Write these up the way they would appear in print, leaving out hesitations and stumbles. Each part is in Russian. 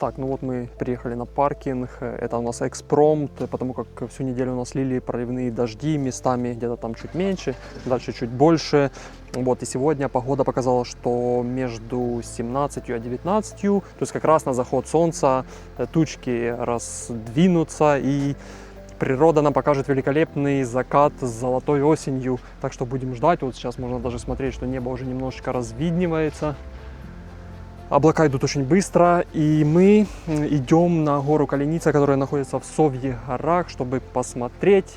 Так, ну вот мы приехали на паркинг, это у нас экспромт, потому как всю неделю у нас лили проливные дожди, местами где-то там чуть меньше, дальше чуть больше. Вот, и сегодня погода показала, что между 17 и 19, то есть как раз на заход солнца тучки раздвинутся, и природа нам покажет великолепный закат с золотой осенью, так что будем ждать. Вот сейчас можно даже смотреть, что небо уже немножечко развидневается. Облака идут очень быстро, и мы идем на гору Коленица, которая находится в Совьих горах, чтобы посмотреть,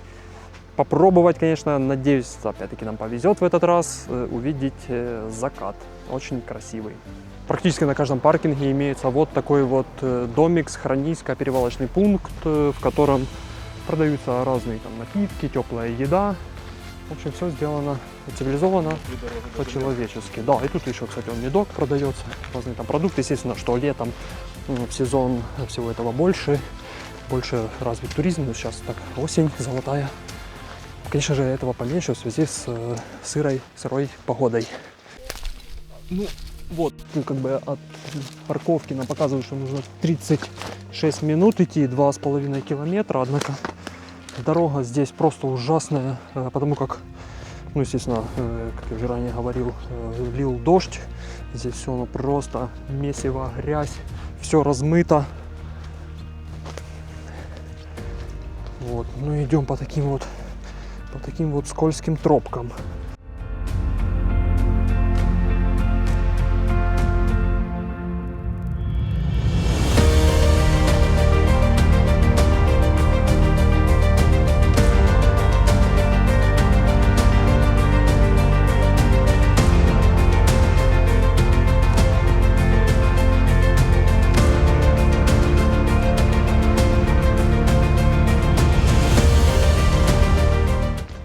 попробовать, конечно, надеюсь, опять-таки нам повезет в этот раз, увидеть закат. Очень красивый. Практически на каждом паркинге имеется вот такой вот домик, схрониска, перевалочный пункт, в котором продаются разные там напитки, теплая еда. В общем, все сделано цивилизованно, по-человечески. Да, и тут еще, кстати, медок продается, разные там продукты. Естественно, что летом в сезон всего этого больше развит туризм. Но сейчас так осень золотая. Конечно же, этого поменьше в связи с сырой погодой. Ну, вот, как бы от парковки нам показывают, что нужно 36 минут идти, 2,5 километра, однако дорога здесь просто ужасная, потому как, ну, естественно, как я уже ранее говорил, лил дождь. Здесь все ну, просто месиво, грязь, все размыто. Вот, ну идем по таким вот скользким тропкам.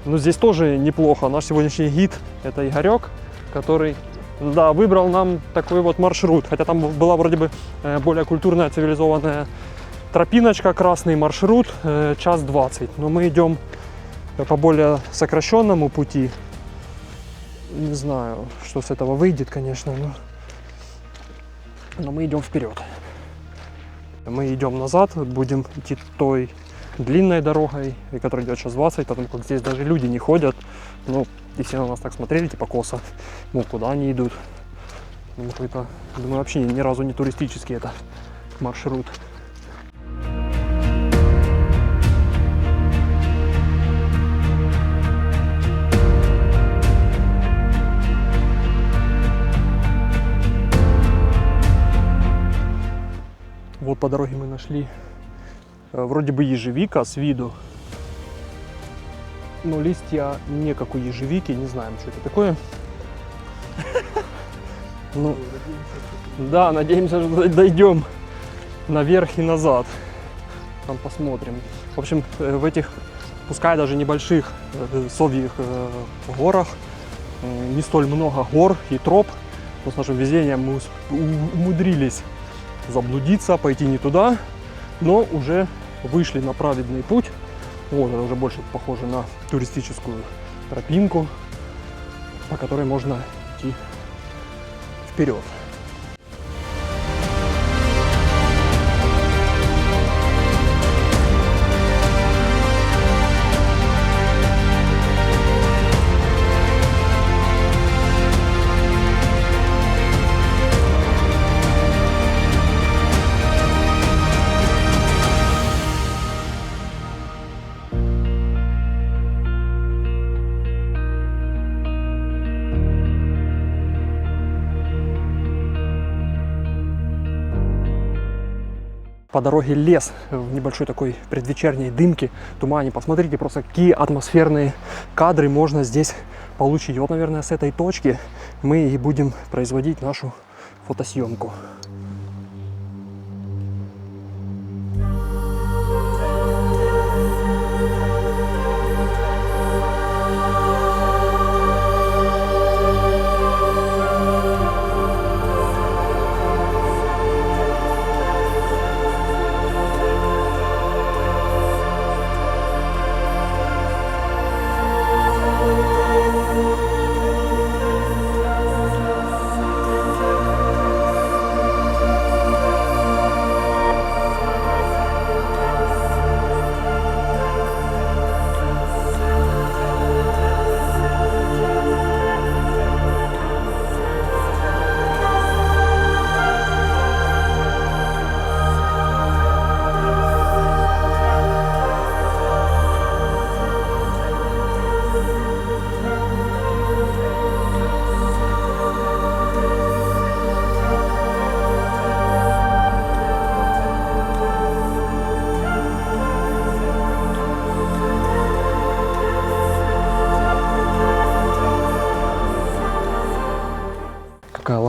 Ну, здесь тоже неплохо. Наш сегодняшний гид – это Игорек, который, да, выбрал нам такой вот маршрут. Хотя там была вроде бы более культурная, цивилизованная тропиночка, красный маршрут, час 20. Но мы идем по более сокращенному пути. Не знаю, что с этого выйдет, конечно, но мы идем вперед. Мы идем назад, будем идти той длинной дорогой, которая идет час 20, потому как здесь даже люди не ходят. Ну, и все на нас так смотрели, типа косо. Ну, куда они идут? Ну, какой-то, думаю, вообще ни разу не туристический это маршрут. Вот по дороге мы нашли вроде бы ежевика с виду, но листья не как у ежевики, не знаем, что это такое. Ну, да, надеемся, что дойдем наверх и назад. Там посмотрим. В общем, в этих, пускай даже небольших Совьих горах, не столь много гор и троп, но с нашим везением мы умудрились заблудиться, пойти не туда. Но уже вышли на праведный путь. Вот, это уже больше похоже на туристическую тропинку, по которой можно идти вперед. По дороге лес в небольшой такой предвечерней дымке, тумане. Посмотрите просто, какие атмосферные кадры можно здесь получить. Вот, наверное, с этой точки мы и будем производить нашу фотосъемку.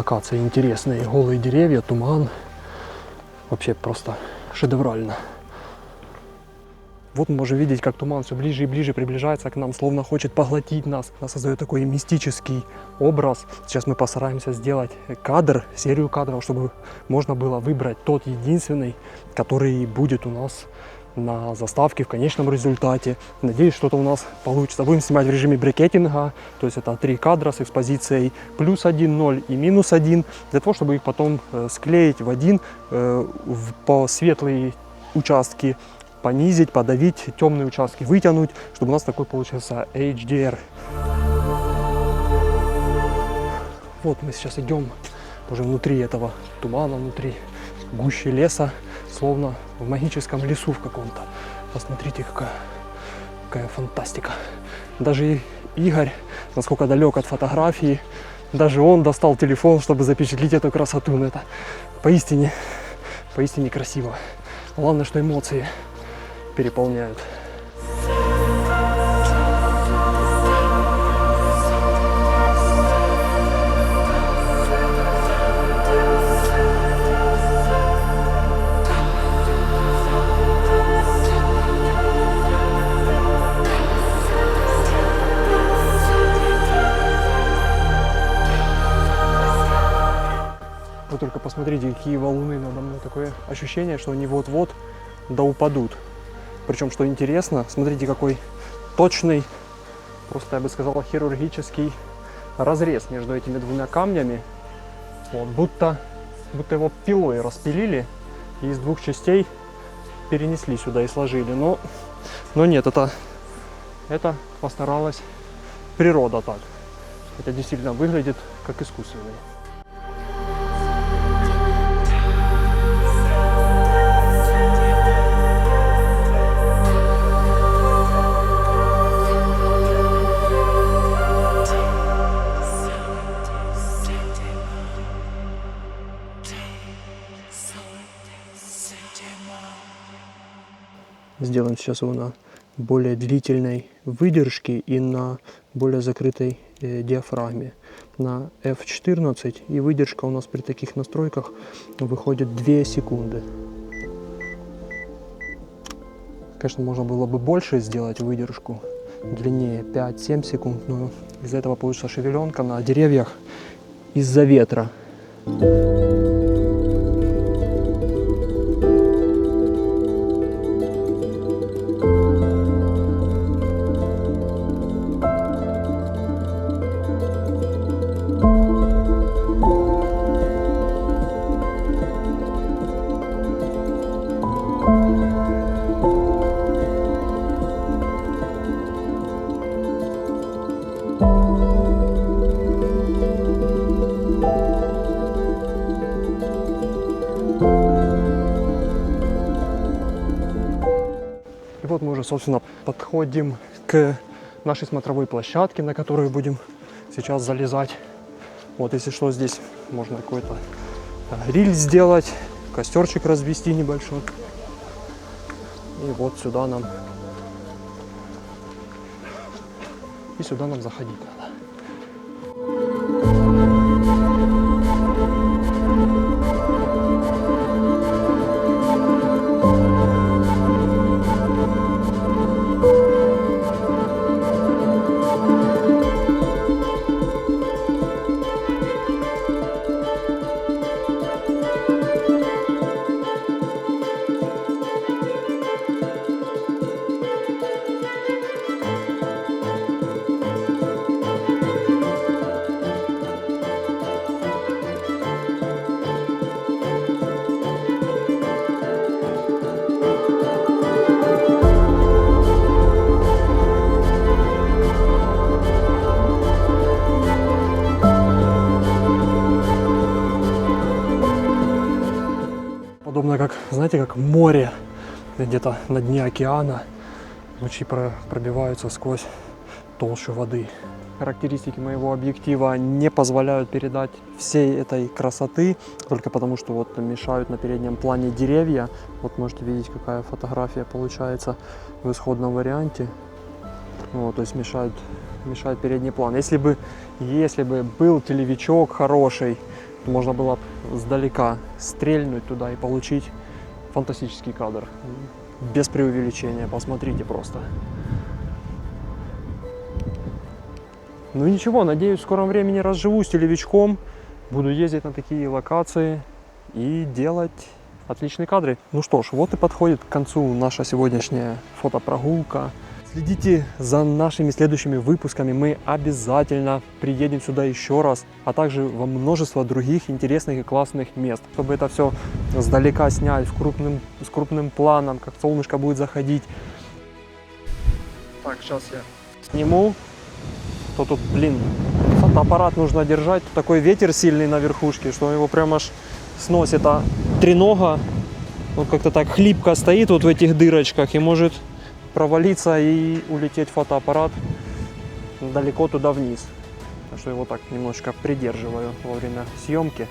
локация интересная. Голые деревья, туман. Вообще просто шедеврально. Вот мы можем видеть, как туман все ближе и ближе приближается к нам, словно хочет поглотить нас. Она создает такой мистический образ. Сейчас мы постараемся сделать кадр, серию кадров, чтобы можно было выбрать тот единственный, который будет у нас на заставке в конечном результате. Надеюсь, что-то у нас получится. Будем снимать в режиме брикетинга, то есть это 3 кадра с экспозицией +1, 0 и -1, для того, чтобы их потом склеить в один, по светлые участки понизить, подавить, темные участки вытянуть, чтобы у нас такой получился HDR. Вот мы сейчас идем уже внутри этого тумана, внутри гущи леса, словно в магическом лесу в каком-то. Посмотрите, какая фантастика. Даже Игорь, насколько далек от фотографии, даже он достал телефон, чтобы запечатлеть эту красоту. Но это поистине красиво. Главное, что эмоции переполняют. Вы только посмотрите, какие валуны надо мной. Такое ощущение, что они вот-вот да упадут. Причем, что интересно, смотрите, какой точный, просто я бы сказал, хирургический разрез между этими двумя камнями. Вот, будто его пилой распилили и из двух частей перенесли сюда и сложили. Но нет, это постаралась природа так. Это действительно выглядит как искусственный. Сделаем сейчас его на более длительной выдержке и на более закрытой диафрагме. На F14, и выдержка у нас при таких настройках выходит 2 секунды. Конечно, можно было бы больше сделать выдержку, длиннее 5-7 секунд, но из-за этого получится шевеленка на деревьях из-за ветра. И вот мы уже, собственно, подходим к нашей смотровой площадке, на которую будем сейчас залезать. Вот, если что, здесь можно какой-то гриль сделать, костерчик развести небольшой. И вот сюда нам заходить надо. Подобно как, знаете, как море где-то на дне океана, лучи пробиваются сквозь толщу воды. Характеристики моего объектива не позволяют передать всей этой красоты, только потому что вот мешают на переднем плане деревья. Вот можете видеть, какая фотография получается в исходном варианте. Вот, то есть мешает передний план. Если бы был телевичок хороший, можно было сдалека стрельнуть туда и получить фантастический кадр. Без преувеличения, посмотрите просто. Ну ничего, надеюсь, в скором времени разживусь телевичком, буду ездить на такие локации и делать отличные кадры. Ну что ж, вот и подходит к концу наша сегодняшняя фотопрогулка. Следите за нашими следующими выпусками, мы обязательно приедем сюда еще раз, а также во множество других интересных и классных мест, чтобы это все сдалека снять, с крупным планом, как солнышко будет заходить. Так, сейчас я сниму. То тут, блин, фотоаппарат нужно держать, тут такой ветер сильный на верхушке, что его прям аж сносит, а тренога вот как-то так хлипко стоит вот в этих дырочках и может провалиться и улететь фотоаппарат далеко туда вниз. Так что его так немножко придерживаю во время съемки.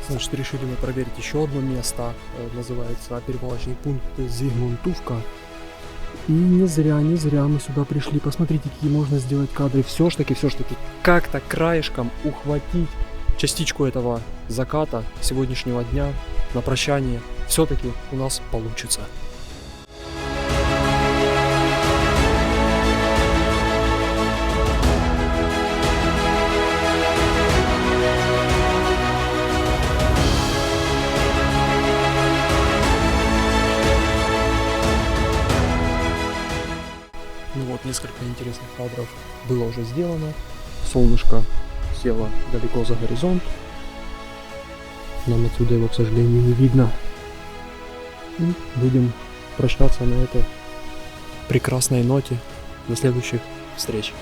Значит, решили мы проверить еще одно место, называется перевалочный пункт Зигмунтовка. И не зря мы сюда пришли. Посмотрите, какие можно сделать кадры. Все ж таки, как-то краешком ухватить частичку этого заката сегодняшнего дня на прощание. Все-таки у нас получится. Ну вот, несколько интересных кадров было уже сделано. Солнышко село далеко за горизонт. Нам отсюда его, к сожалению, не видно. И будем прощаться на этой прекрасной ноте. До следующих встреч.